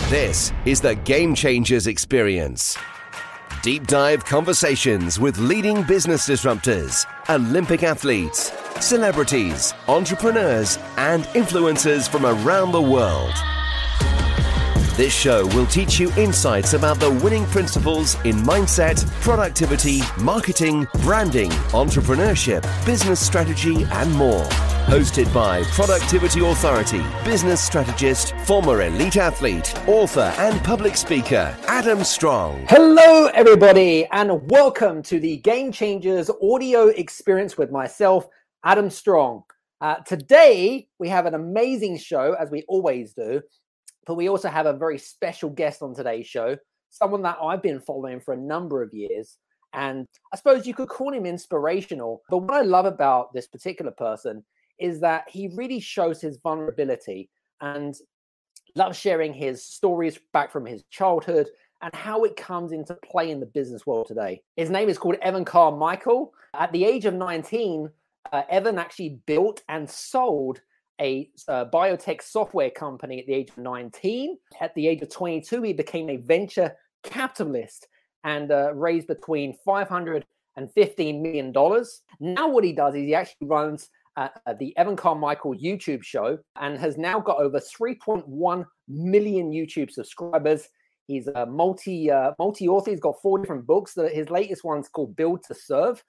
This is the Game Changers Experience. Deep dive conversations with leading business disruptors, Olympic athletes, celebrities, entrepreneurs, and influencers from around the world. This show will teach you insights about the winning principles in mindset, productivity, marketing, branding, entrepreneurship, business strategy, and more. Hosted by Productivity Authority, business strategist, former elite athlete, author, and public speaker, Adam Strong. Hello, everybody, and welcome to the Game Changers audio experience with myself, Adam Strong. Today, we have an amazing show, as we always do, but we also have a very special guest on today's show, someone that I've been following for a number of years. And I suppose you could call him inspirational. But what I love about this particular person is that he really shows his vulnerability and loves sharing his stories back from his childhood and how it comes into play in the business world today. His name is called Evan Carmichael. At the age of 19, Evan actually built and sold a biotech software company at the age of 19. At the age of 22, he became a venture capitalist and raised between $500 and $15 million. Now what he does is he actually runs the Evan Carmichael YouTube show and has now got over 3.1 million YouTube subscribers. He's a multi-author. He's got 4 different books. His latest one's called Build to Serve,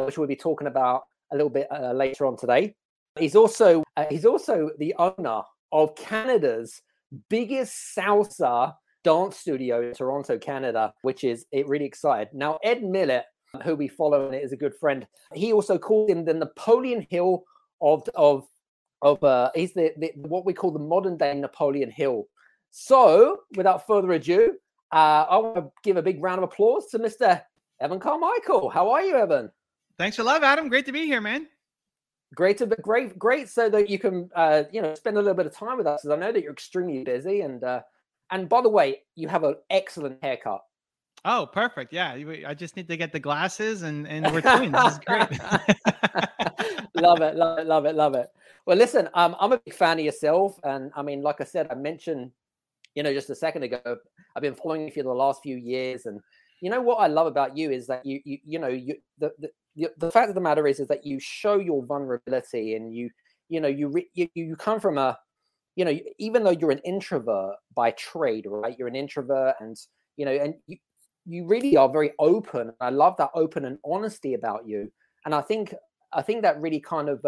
which we'll be talking about a little bit later on today. He's also the owner of Canada's biggest salsa dance studio in Toronto, Canada, which is really exciting. Now, Ed Mylett, who we follow and is a good friend, he also called him the Napoleon Hill of he's the what we call the modern day Napoleon Hill. So, without further ado, I want to give a big round of applause to Mr. Evan Carmichael. How are you, Evan? Thanks for love, Adam. Great to be here, man. Great, so that you can spend a little bit of time with us, because I know that you're extremely busy. And by the way, you have an excellent haircut. Oh, perfect. Yeah, I just need to get the glasses, and we're twins. This is great. Love it. Well, listen, I'm a big fan of yourself, and I mean, like I said, I mentioned, just a second ago, I've been following you for the last few years, and what I love about you is that the fact of the matter is that you show your vulnerability, and you come from a, even though you're an introvert by trade, right? You're an introvert, and you really are very open. I love that open and honesty about you, and I think that really kind of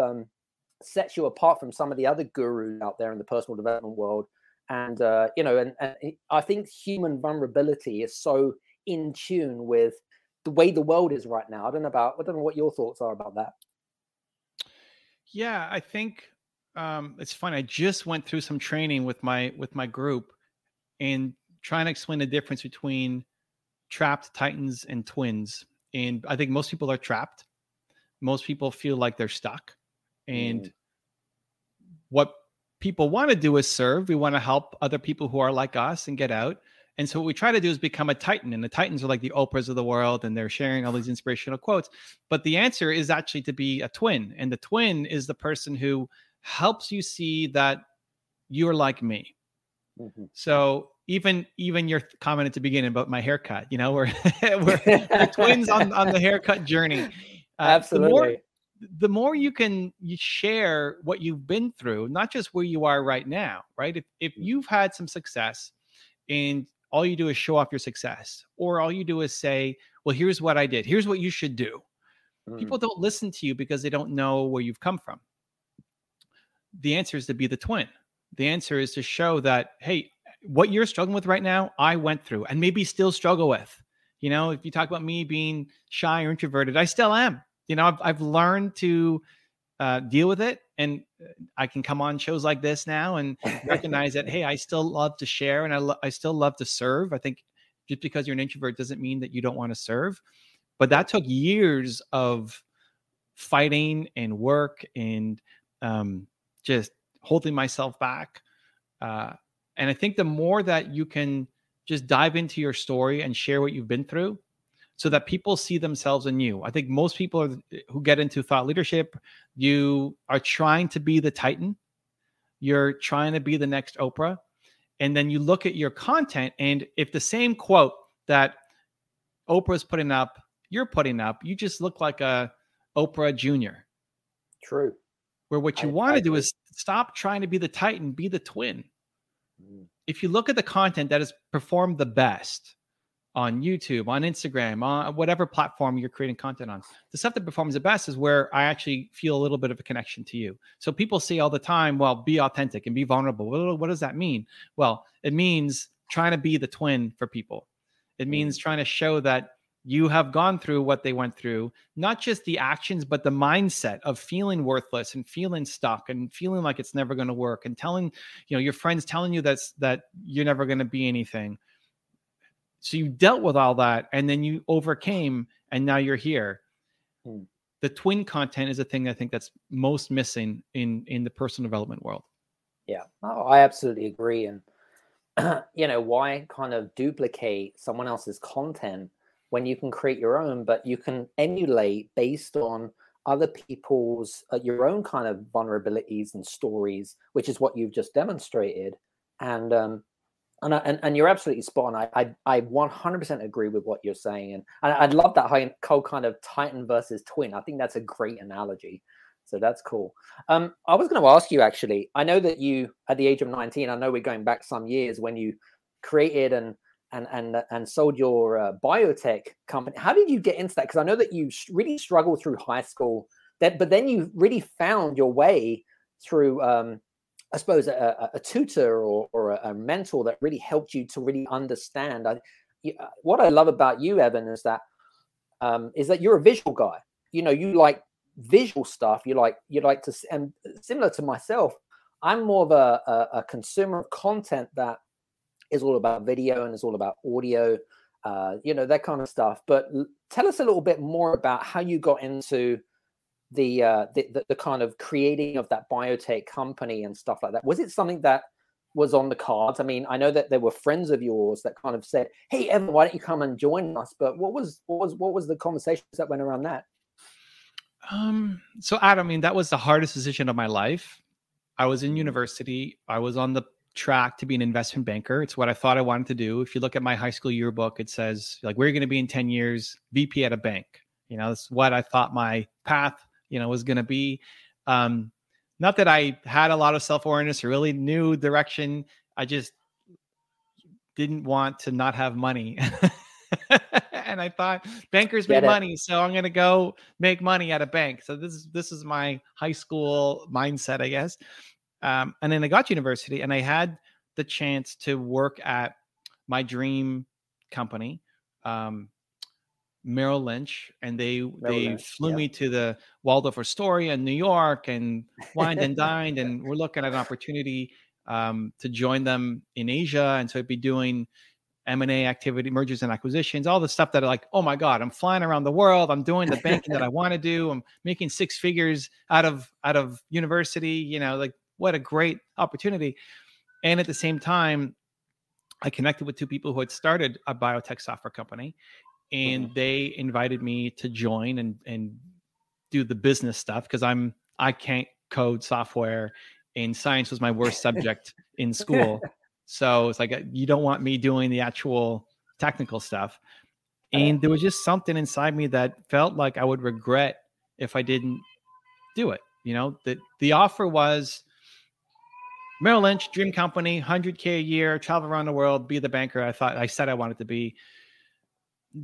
sets you apart from some of the other gurus out there in the personal development world. And I think human vulnerability is so in tune with the way the world is right now. I don't know what your thoughts are about that. Yeah, I think it's fun. I just went through some training with my group and trying to explain the difference between trapped titans and twins. And I think most people are trapped. Most people feel like they're stuck. And what people want to do is serve. We want to help other people who are like us and get out. And so what we try to do is become a titan. And the titans are like the Oprahs of the world, and they're sharing all these inspirational quotes. But the answer is actually to be a twin. And the twin is the person who helps you see that you're like me. Mm-hmm. So even your comment at the beginning about my haircut, we're twins on the haircut journey. Absolutely. The more you share what you've been through, not just where you are right now, right? If you've had some success and all you do is show off your success, or all you do is say, well, here's what I did, here's what you should do. People don't listen to you because they don't know where you've come from. The answer is to be the twin. The answer is to show that, hey, what you're struggling with right now, I went through and maybe still struggle with. If you talk about me being shy or introverted, I still am. I've learned to deal with it, and I can come on shows like this now and recognize that, hey, I still love to share, and I still love to serve. I think just because you're an introvert doesn't mean that you don't want to serve. But that took years of fighting and work and just holding myself back. And I think the more that you can just dive into your story and share what you've been through, so that people see themselves in you. I think most people who get into thought leadership, you are trying to be the Titan. You're trying to be the next Oprah. And then you look at your content, and if the same quote that Oprah's putting up, you're putting up, you just look like a Oprah Jr. True. Where what you want to do is stop trying to be the Titan, be the twin. If you look at the content that has performed the best on YouTube, on Instagram, on whatever platform you're creating content on, the stuff that performs the best is where I actually feel a little bit of a connection to you. So people say all the time, well, be authentic and be vulnerable. What does that mean? Well, it means trying to be the twin for people. It means trying to show that you have gone through what they went through, not just the actions, but the mindset of feeling worthless and feeling stuck and feeling like it's never going to work, and telling, your friends telling you that you're never going to be anything. So you dealt with all that, and then you overcame, and now you're here. The twin content is a thing I think that's most missing in the personal development world. Yeah, I absolutely agree. And why kind of duplicate someone else's content when you can create your own, but you can emulate based on other people's your own kind of vulnerabilities and stories, which is what you've just demonstrated. And you're absolutely spot on. I 100% agree with what you're saying, and I'd love that whole kind of Titan versus twin. I think that's a great analogy. So that's cool. I was going to ask you, actually, I know that you, at the age of 19, I know we're going back some years, when you created and sold your biotech company. How did you get into that? Because I know that you really struggled through high school, but then you really found your way through, I suppose, a tutor or a mentor that really helped you to really understand. What I love about you, Evan, is that you're a visual guy. You like visual stuff. You like to, and similar to myself, I'm more of a consumer of content that is all about video and is all about audio, that kind of stuff. But tell us a little bit more about how you got into the kind of creating of that biotech company and stuff like that. Was it something that was on the cards? I mean, I know that there were friends of yours that kind of said, "Hey, Evan, why don't you come and join us?" But what was the conversations that went around that? So Adam, I mean, that was the hardest decision of my life. I was in university. I was on the track to be an investment banker. It's what I thought I wanted to do. If you look at my high school yearbook, it says, like, where are you going to be in 10 years? VP at a bank. That's what I thought my path, was going to be. Not that I had a lot of self-awareness or really knew direction. I just didn't want to not have money. And I thought bankers make money, so I'm going to go make money at a bank. So this is my high school mindset, I guess. And then I got to university, and I had the chance to work at my dream company, Merrill Lynch, and they flew me to the Waldorf Astoria in New York and wined and dined, and we're looking at an opportunity to join them in Asia, and so I'd be doing M&A activity, mergers and acquisitions, all the stuff that are like, oh my God, I'm flying around the world. I'm doing the banking that I want to do. I'm making six figures out of university, like what a great opportunity. And at the same time, I connected with two people who had started a biotech software company, and they invited me to join and do the business stuff, because I can't code software, and science was my worst subject in school. So it's like, you don't want me doing the actual technical stuff. And there was just something inside me that felt like I would regret if I didn't do it. The offer was Merrill Lynch, dream company, $100K a year, travel around the world, be the banker I said I wanted to be.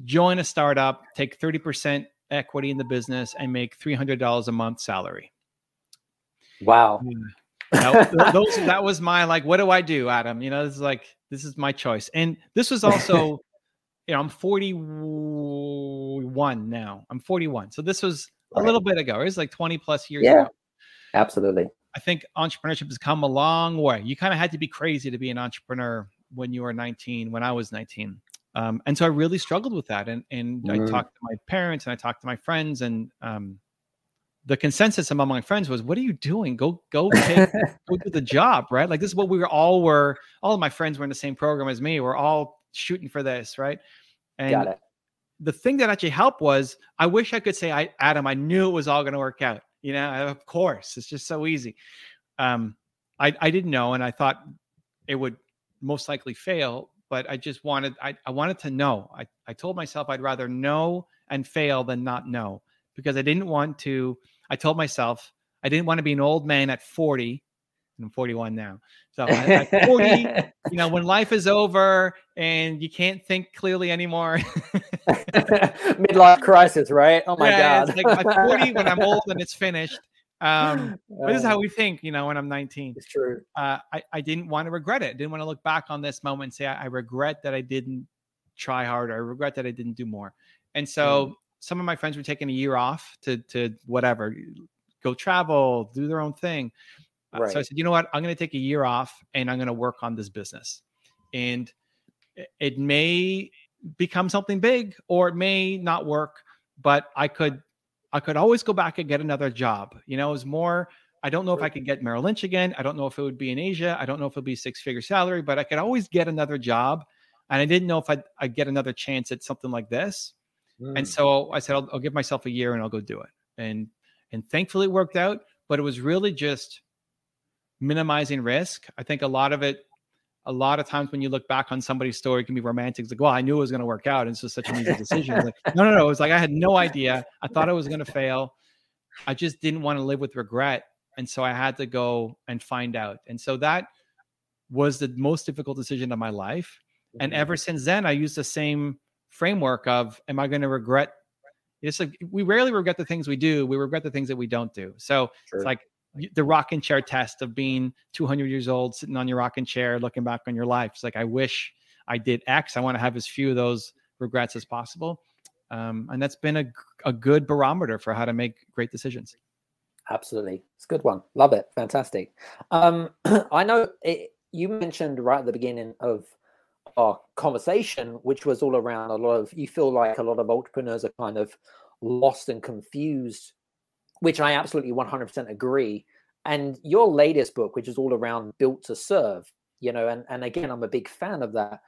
Join a startup, take 30% equity in the business, and make $300 a month salary. Wow. That was my, like, what do I do, Adam? This is my choice. And this was also, I'm 41 now. I'm 41. So this was a little bit ago. It was like 20 plus years ago. Absolutely. I think entrepreneurship has come a long way. You kind of had to be crazy to be an entrepreneur when you were 19, when I was 19. And so I really struggled with that. And I talked to my parents, and I talked to my friends, and the consensus among my friends was, what are you doing? Go do the job, right? Like, this is what all of my friends were in the same program as me. We're all shooting for this, right? And got it. The thing that actually helped was, I wish I could say, Adam, I knew it was all going to work out. Of course, it's just so easy. I didn't know. And I thought it would most likely fail, but I just wanted, I wanted to know. I told myself I'd rather know and fail than not know, because I didn't want to, I told myself I didn't want to be an old man at 40. I'm 41 now. So at 40, you know, when life is over and you can't think clearly anymore. Midlife crisis, right? Oh my God. It's like at 40 when I'm old and it's finished. But this is how we think, you know, when I'm 19. It's true. I didn't want to regret it. I didn't want to look back on this moment and say, I regret that I didn't try harder. I regret that I didn't do more. And so some of my friends were taking a year off to whatever, go travel, do their own thing. Right. So I said, you know what? I'm going to take a year off and I'm going to work on this business. And it may become something big or it may not work, but I could always go back and get another job. You know, it was more, I don't know if I could get Merrill Lynch again. I don't know if it would be in Asia. I don't know if it would be 6-figure salary, but I could always get another job. And I didn't know if I'd get another chance at something like this. And so I said, I'll give myself a year and I'll go do it. And thankfully it worked out, but it was really just minimizing risk. I think a lot of times when you look back on somebody's story, it can be romantic. It's like, well, I knew it was going to work out. And it's just such an easy decision. Like, no. It was like, I had no idea. I thought I was going to fail. I just didn't want to live with regret. And so I had to go and find out. And so that was the most difficult decision of my life. And ever since then, I used the same framework of, am I going to regret? It's like, we rarely regret the things we do. We regret the things that we don't do. So It's like, the rocking chair test of being 200 years old, sitting on your rocking chair, looking back on your life. It's like, I wish I did X. I want to have as few of those regrets as possible. And that's been a good barometer for how to make great decisions. Absolutely. It's a good one. Love it. Fantastic. I know you mentioned right at the beginning of our conversation, which was all around you feel like a lot of entrepreneurs are kind of lost and confused, which I absolutely 100% agree. And your latest book, which is all around Built to Serve, you know, and again, I'm a big fan of that.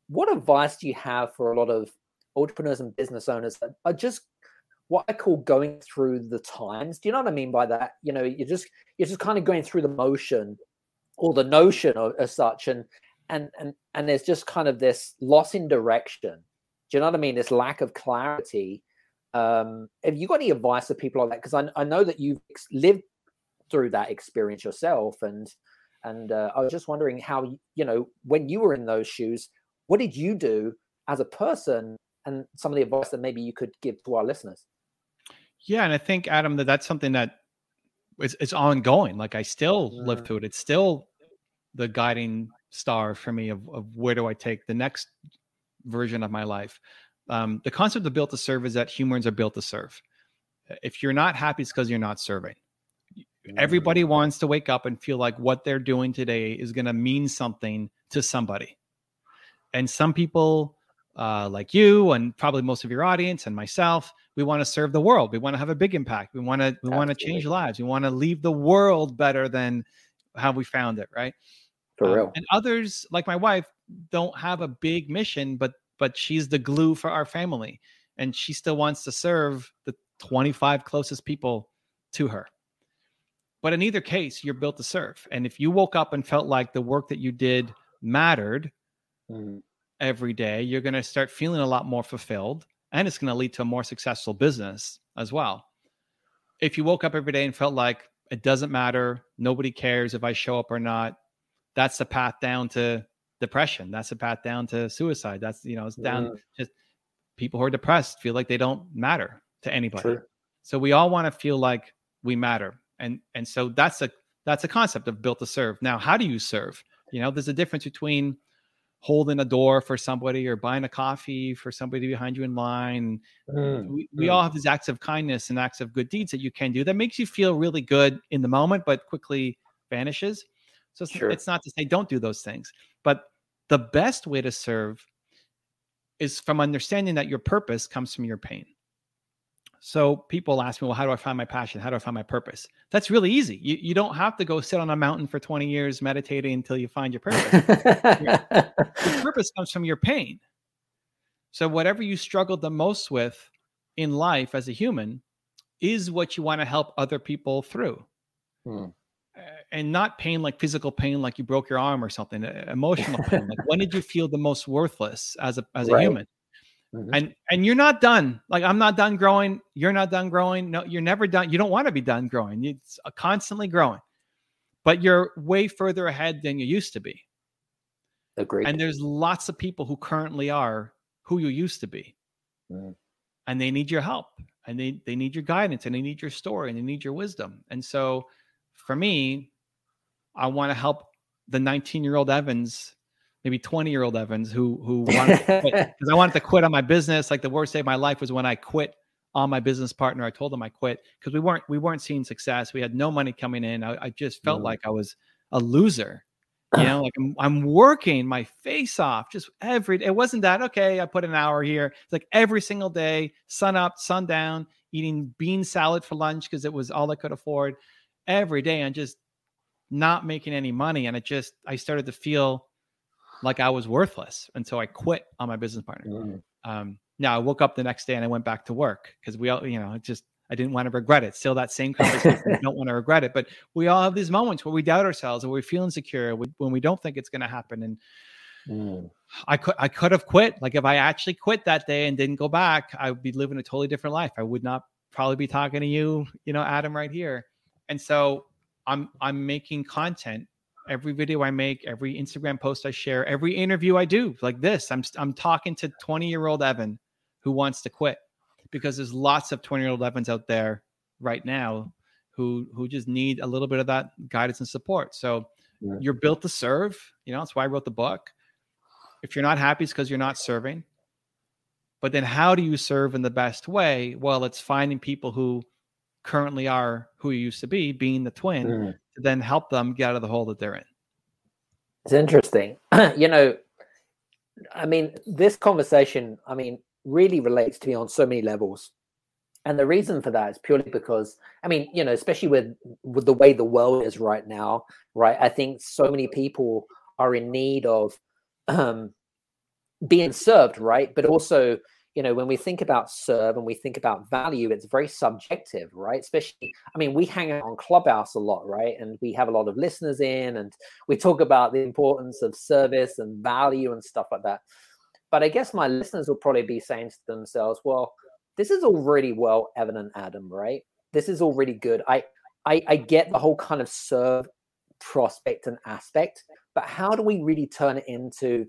What advice do you have for a lot of entrepreneurs and business owners that are just what I call going through the times? Do you know what I mean by that? You know, you're just kind of going through the motion or the notion as such, and there's just kind of this loss in direction. Do you know what I mean? This lack of clarity. Have you got any advice for people like that? Because I know that you've lived through that experience yourself, and I was just wondering how, you know, when you were in those shoes, what did you do as a person, and some of the advice that maybe you could give to our listeners? Yeah, and I think, Adam, that's something that it's ongoing. Like, I still live through it. It's still the guiding star for me of where do I take the next version of my life. The concept of Built to Serve is that humans are built to serve. If you're not happy, it's because you're not serving. Everybody wants to wake up and feel like what they're doing today is going to mean something to somebody. And some people, like you and probably most of your audience and myself, we want to serve the world. We want to have a big impact. We want to change lives. We want to leave the world better than how we found it, right? For real. And others, like my wife, don't have a big mission, but she's the glue for our family, and she still wants to serve the 25 closest people to her. But in either case, you're built to serve. And if you woke up and felt like the work that you did mattered every day, you're going to start feeling a lot more fulfilled, and it's going to lead to a more successful business as well. If you woke up every day and felt like it doesn't matter, nobody cares if I show up or not, that's the path down to depression. That's the path down to suicide. That's, you know, it's down. Just people who are depressed feel like they don't matter to anybody. True. So we all want to feel like we matter. And so that's a concept of Built to Serve. Now, how do you serve? You know, there's a difference between holding a door for somebody or buying a coffee for somebody behind you in line. We all have these acts of kindness and acts of good deeds that you can do that makes you feel really good in the moment, but quickly vanishes. So it's not to say don't do those things, but the best way to serve is from understanding that your purpose comes from your pain. So people ask me, well, how do I find my passion? How do I find my purpose? That's really easy. You don't have to go sit on a mountain for 20 years meditating until you find your purpose. Your purpose comes from your pain. So whatever you struggled the most with in life as a human is what you want to help other people through. and not pain like physical pain, like you broke your arm or something, emotional pain. Like, when did you feel the most worthless as a human? Mm-hmm. And you're not done. Like, I'm not done growing. You're not done growing. No, you're never done. You don't want to be done growing. It's constantly growing, but you're way further ahead than you used to be. Agreed. And there's lots of people who currently are who you used to be. And they need your help, and they need your guidance, and they need your story, and they need your wisdom. And so for me, I want to help the 19-year-old Evans, maybe 20-year-old Evans who wanted to quit, because I wanted to quit on my business. Like, the worst day of my life was when I quit on my business partner. I told him I quit because we weren't seeing success. We had no money coming in. I just felt like I was a loser. You know, like I'm working my face off just every day. It wasn't that, okay, I put an hour here. It's like every single day, sun up, sun down, eating bean salad for lunch because it was all I could afford every day, and just not making any money. And I started to feel like I was worthless. And so I quit on my business partner. Now I woke up the next day and I went back to work because we all, I didn't want to regret it. Still that same conversation. I don't want to regret it, but we all have these moments where we doubt ourselves, or we feel insecure when we don't think it's going to happen. And I could have quit. Like, if I actually quit that day and didn't go back, I would be living a totally different life. I would not probably be talking to you, Adam, right here. And so I'm making content. Every video I make, every Instagram post I share, every interview I do like this, I'm talking to 20-year-old Evan who wants to quit. Because there's lots of 20-year-old Evans out there right now who just need a little bit of that guidance and support. So you're built to serve. That's why I wrote the book. If you're not happy, it's because you're not serving. But then how do you serve in the best way? Well, it's finding people who currently are who you used to be, being the twin, to then help them get out of the hole that they're in. It's interesting. This conversation, really relates to me on so many levels. And the reason for that is purely because, especially with the way the world is right now, right? I think so many people are in need of being served, right? But also, when we think about serve and we think about value, it's very subjective, right? Especially, we hang out on Clubhouse a lot, right? And we have a lot of listeners in, and we talk about the importance of service and value and stuff like that. But I guess my listeners will probably be saying to themselves, well, this is already well evident, Adam, right? This is already good. I get the whole kind of serve prospect and aspect, but how do we really turn it into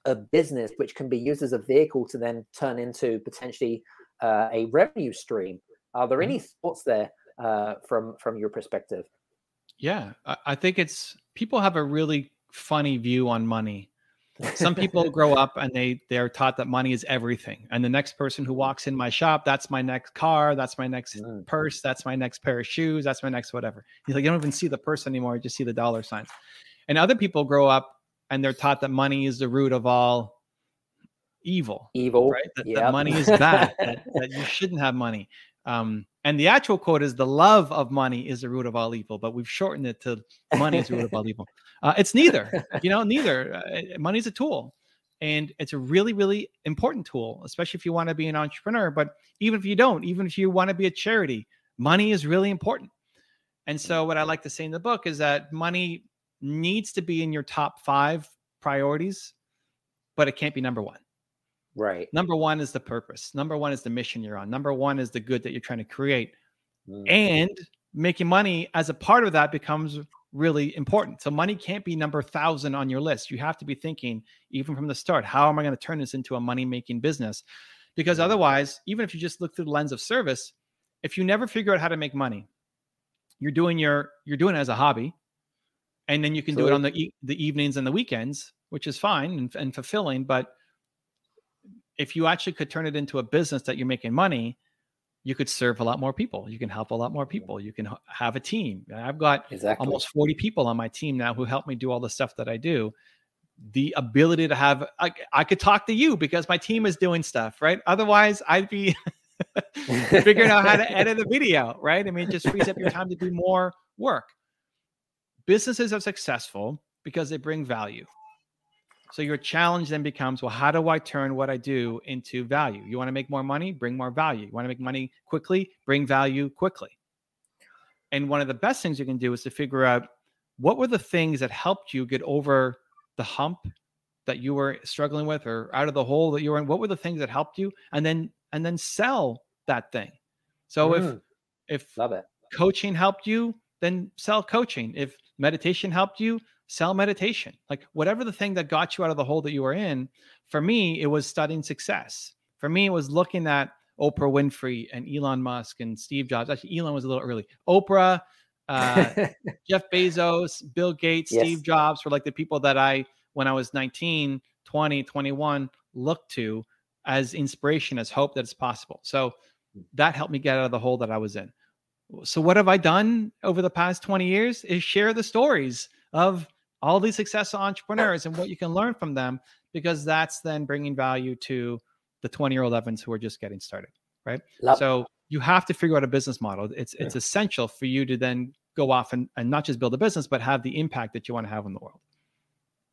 a business which can be used as a vehicle to then turn into potentially a revenue stream? Are there any thoughts there from your perspective? Yeah, I think people have a really funny view on money. Some people grow up and they're taught that money is everything. And the next person who walks in my shop, that's my next car, that's my next purse, that's my next pair of shoes, that's my next whatever. He's like, you don't even see the person anymore, you just see the dollar signs. And other people grow up and they're taught that money is the root of all evil, right? That money is bad, that you shouldn't have money. And the actual quote is, the love of money is the root of all evil, but we've shortened it to money is the root of all evil. It's neither, neither. Money is a tool, and it's a really, really important tool, especially if you want to be an entrepreneur. But even if you don't, even if you want to be a charity, money is really important. And so what I like to say in the book is that money needs to be in your top 5 priorities, but it can't be number 1. Right. Number 1 is the purpose. Number 1 is the mission you're on. Number 1 is the good that you're trying to create. And making money as a part of that becomes really important. So money can't be number 1,000 on your list. You have to be thinking, even from the start, how am I going to turn this into a money-making business? Because otherwise, even if you just look through the lens of service, if you never figure out how to make money, you're doing it as a hobby, and then you can do it on the evenings and the weekends, which is fine and fulfilling. But if you actually could turn it into a business that you're making money, you could serve a lot more people. You can help a lot more people. You can have a team. I've got almost 40 people on my team now who help me do all the stuff that I do. The ability to have, I could talk to you because my team is doing stuff, right? Otherwise, I'd be figuring out how to edit a video, right? It just frees up your time to do more work. Businesses are successful because they bring value. So your challenge then becomes, well, how do I turn what I do into value? You want to make more money? Bring more value. You want to make money quickly? Bring value quickly. And one of the best things you can do is to figure out what were the things that helped you get over the hump that you were struggling with, or out of the hole that you were in. What were the things that helped you? And then sell that thing. So if Love it. coaching helped you, then sell coaching. If meditation helped you, sell meditation. Like whatever the thing that got you out of the hole that you were in. For me, it was studying success. For me, it was looking at Oprah Winfrey and Elon Musk and Steve Jobs. Actually, Elon was a little early. Oprah, Jeff Bezos, Bill Gates, Yes. Steve Jobs were like the people that when I was 19, 20, 21, looked to as inspiration, as hope that it's possible. So that helped me get out of the hole that I was in. So what have I done over the past 20 years is share the stories of all these successful entrepreneurs and what you can learn from them, because that's then bringing value to the 20-year-old Evans who are just getting started, right? So you have to figure out a business model. It's essential for you to then go off and not just build a business, but have the impact that you want to have in the world.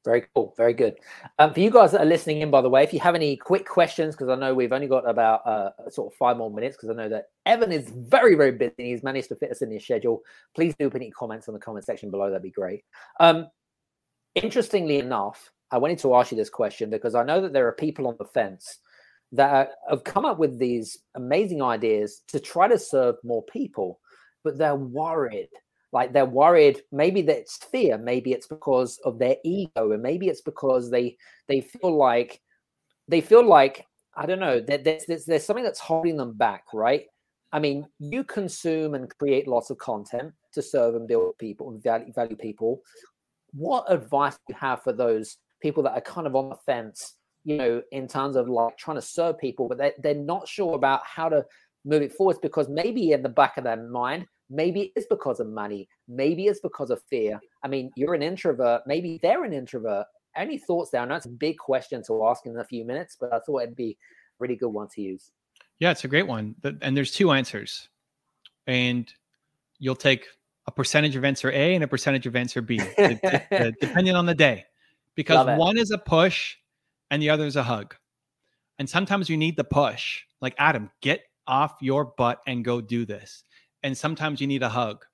Very cool. Very good. For you guys that are listening in, by the way, if you have any quick questions, because I know we've only got about sort of 5 more minutes, because I know that Evan is very, very busy. He's managed to fit us in his schedule. Please do put any comments in the comment section below. That'd be great. Interestingly enough, I wanted to ask you this question because I know that there are people on the fence that have come up with these amazing ideas to try to serve more people, but they're worried. Like they're worried, maybe that's fear, maybe it's because of their ego, and maybe it's because they feel like, I don't know, there's something that's holding them back, right? I mean, you consume and create lots of content to serve and build people and value people. What advice do you have for those people that are kind of on the fence, you know, in terms of like trying to serve people, but they're not sure about how to move it forward, because maybe in the back of their mind, maybe it's because of money. Maybe it's because of fear. I mean, you're an introvert. Maybe they're an introvert. Any thoughts there? I know it's a big question to ask in a few minutes, but I thought it'd be a really good one to use. Yeah, it's a great one. And there's 2 answers. And you'll take a percentage of answer A and a percentage of answer B, depending on the day. Because one is a push and the other is a hug. And sometimes you need the push. Like, Adam, get off your butt and go do this. And sometimes you need a hug.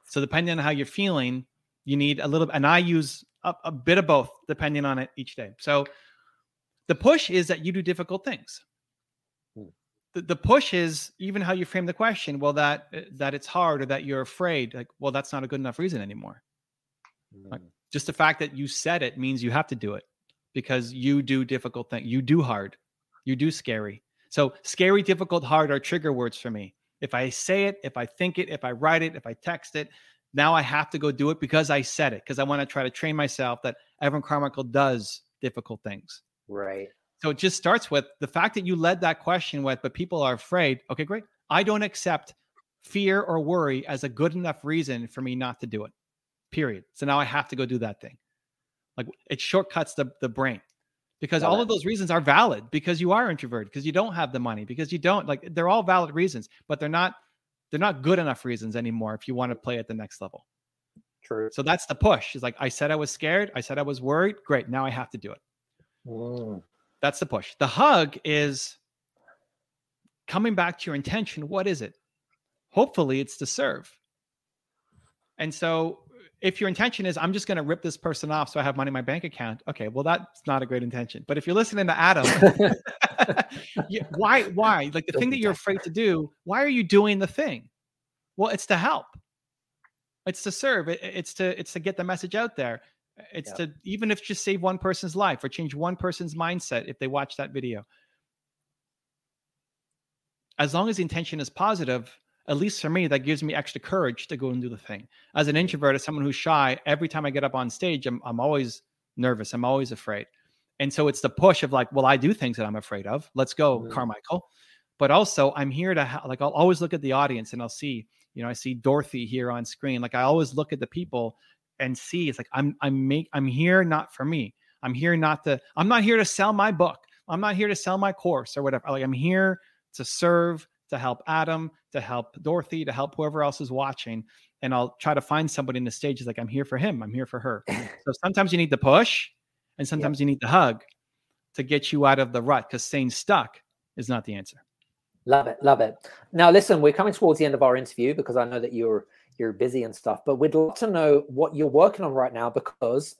So depending on how you're feeling, you need a little, and I use a bit of both depending on it each day. So the push is that you do difficult things. The push is even how you frame the question. Well, that it's hard, or that you're afraid. Like, well, that's not a good enough reason anymore. Like, just the fact that you said it means you have to do it, because you do difficult things. You do hard. You do scary. So scary, difficult, hard are trigger words for me. If I say it, if I think it, if I write it, if I text it, now I have to go do it because I said it, because I want to try to train myself that Evan Carmichael does difficult things. Right. So it just starts with the fact that you led that question with, but people are afraid. Okay, great. I don't accept fear or worry as a good enough reason for me not to do it, period. So now I have to go do that thing. Like, it shortcuts the brain. Because all of those reasons are valid, because you are introverted, because you don't have the money, because you don't, like, they're all valid reasons, but they're not good enough reasons anymore if you want to play at the next level. True. So that's the push. It's like, I said I was scared. I said I was worried. Great. Now I have to do it. That's the push. The hug is coming back to your intention. What is it? Hopefully it's to serve. And so if your intention is, I'm just going to rip this person off so I have money in my bank account. Okay, well, that's not a great intention. But if you're listening to Adam, why? Like, the thing that you're afraid to do, why are you doing the thing? Well, it's to help. It's to serve. It's to get the message out there. It's to, even if just save one person's life or change one person's mindset if they watch that video. As long as the intention is positive, at least for me, that gives me extra courage to go and do the thing. As an introvert, as someone who's shy, every time I get up on stage, I'm always nervous. I'm always afraid. And so it's the push of like, well, I do things that I'm afraid of. Let's go, Carmichael. But also I'm here to like, I'll always look at the audience and I'll see, you know, I see Dorothy here on screen. Like, I always look at the people and see, it's like, I'm here not for me. I'm not here to sell my book. I'm not here to sell my course or whatever. Like, I'm here to serve, to help Adam, to help Dorothy, to help whoever else is watching. And I'll try to find somebody in the stage. It's like, I'm here for him. I'm here for her. So sometimes you need the push and sometimes you need the hug to get you out of the rut, because staying stuck is not the answer. Love it. Love it. Now, listen, we're coming towards the end of our interview, because I know that you're you're busy and stuff, but we'd love to know what you're working on right now, because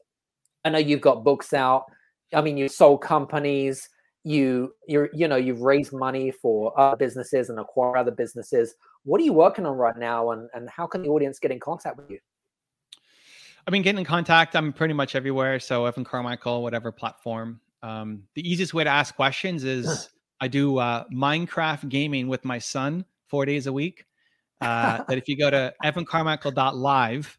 I know you've got books out. I mean, you've sold companies, you've raised money for other businesses and acquire other businesses. What are you working on right now, and how can the audience get in contact with you? I mean, getting in contact, I'm pretty much everywhere. So Evan Carmichael, whatever platform. The easiest way to ask questions is I do Minecraft gaming with my son 4 days a week. That if you go to evancarmichael.live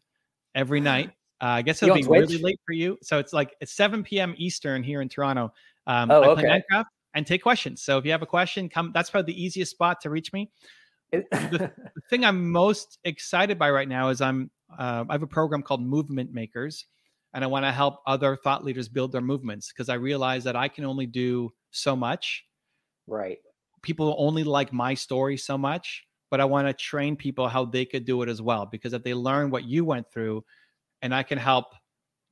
every night, I guess it'll be really late for you. So it's 7 p.m. Eastern here in Toronto. I play Minecraft and take questions. So if you have a question, come. That's probably the easiest spot to reach me. The thing I'm most excited by right now is I have a program called Movement Makers, and I want to help other thought leaders build their movements, because I realize that I can only do so much. Right. People only like my story so much, but I want to train people how they could do it as well, because if they learn what you went through, and I can help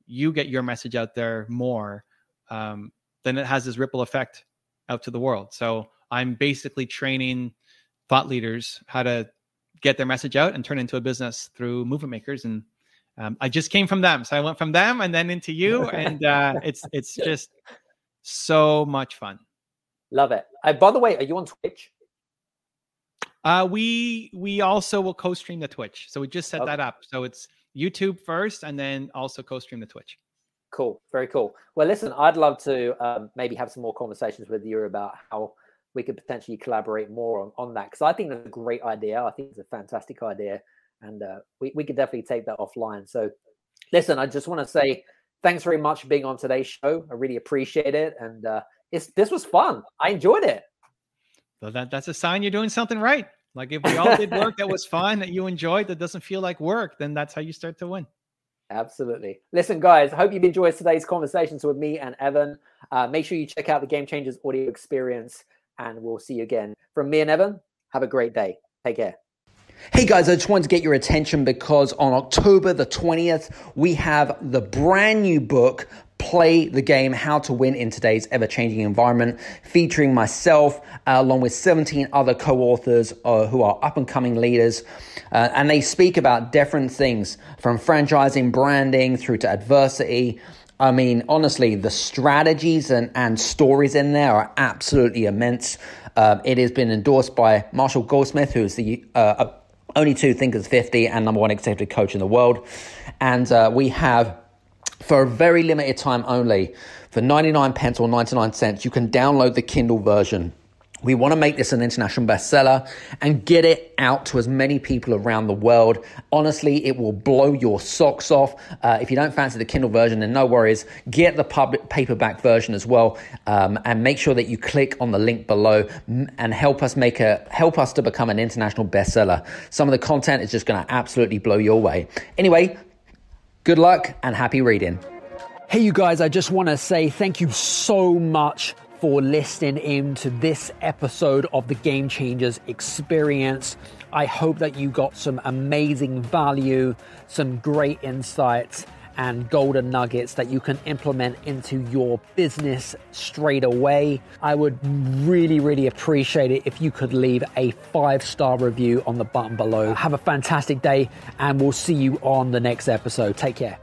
you get your message out there more, then it has this ripple effect out to the world. So I'm basically training thought leaders how to get their message out and turn into a business through Movement Makers. And I just came from them. So I went from them and then into you. And it's just so much fun. Love it. By the way, are you on Twitch? We also will co-stream the Twitch. So we just set that up. So it's YouTube first, and then also co-stream the Twitch. Cool. Very cool. Well, listen, I'd love to maybe have some more conversations with you about how we could potentially collaborate more on that, because I think that's a great idea. I think it's a fantastic idea, and we could definitely take that offline. So listen, I just want to say thanks very much for being on today's show. I really appreciate it. And this was fun. I enjoyed it. So that's a sign you're doing something right. Like if we all did work that was fun, that you enjoyed, that doesn't feel like work, then that's how you start to win. Absolutely. Listen, guys, I hope you've enjoyed today's conversations with me and Evan. Make sure you check out the Game Changers audio experience, and we'll see you again. From me and Evan, have a great day. Take care. Hey guys, I just wanted to get your attention because on October the 20th, we have the brand new book, Play the Game, How to Win in Today's Ever-Changing Environment, featuring myself along with 17 other co-authors who are up-and-coming leaders. And they speak about different things from franchising, branding, through to adversity. I mean, honestly, the strategies and stories in there are absolutely immense. It has been endorsed by Marshall Goldsmith, who is the only 2 Thinkers 50 and #1 executive coach in the world. And we have, for a very limited time only, for 99 pence or 99 cents, you can download the Kindle version. We want to make this an international bestseller and get it out to as many people around the world. Honestly, it will blow your socks off. If you don't fancy the Kindle version, then no worries. Get the public paperback version as well, and make sure that you click on the link below and help us to become an international bestseller. Some of the content is just going to absolutely blow your way. Anyway, good luck and happy reading. Hey, you guys, I just want to say thank you so much for listening in to this episode of the Game Changers Experience. I hope that you got some amazing value, some great insights, and golden nuggets that you can implement into your business straight away. I would really, really appreciate it if you could leave a 5-star review on the button below. Have a fantastic day, and we'll see you on the next episode. Take care.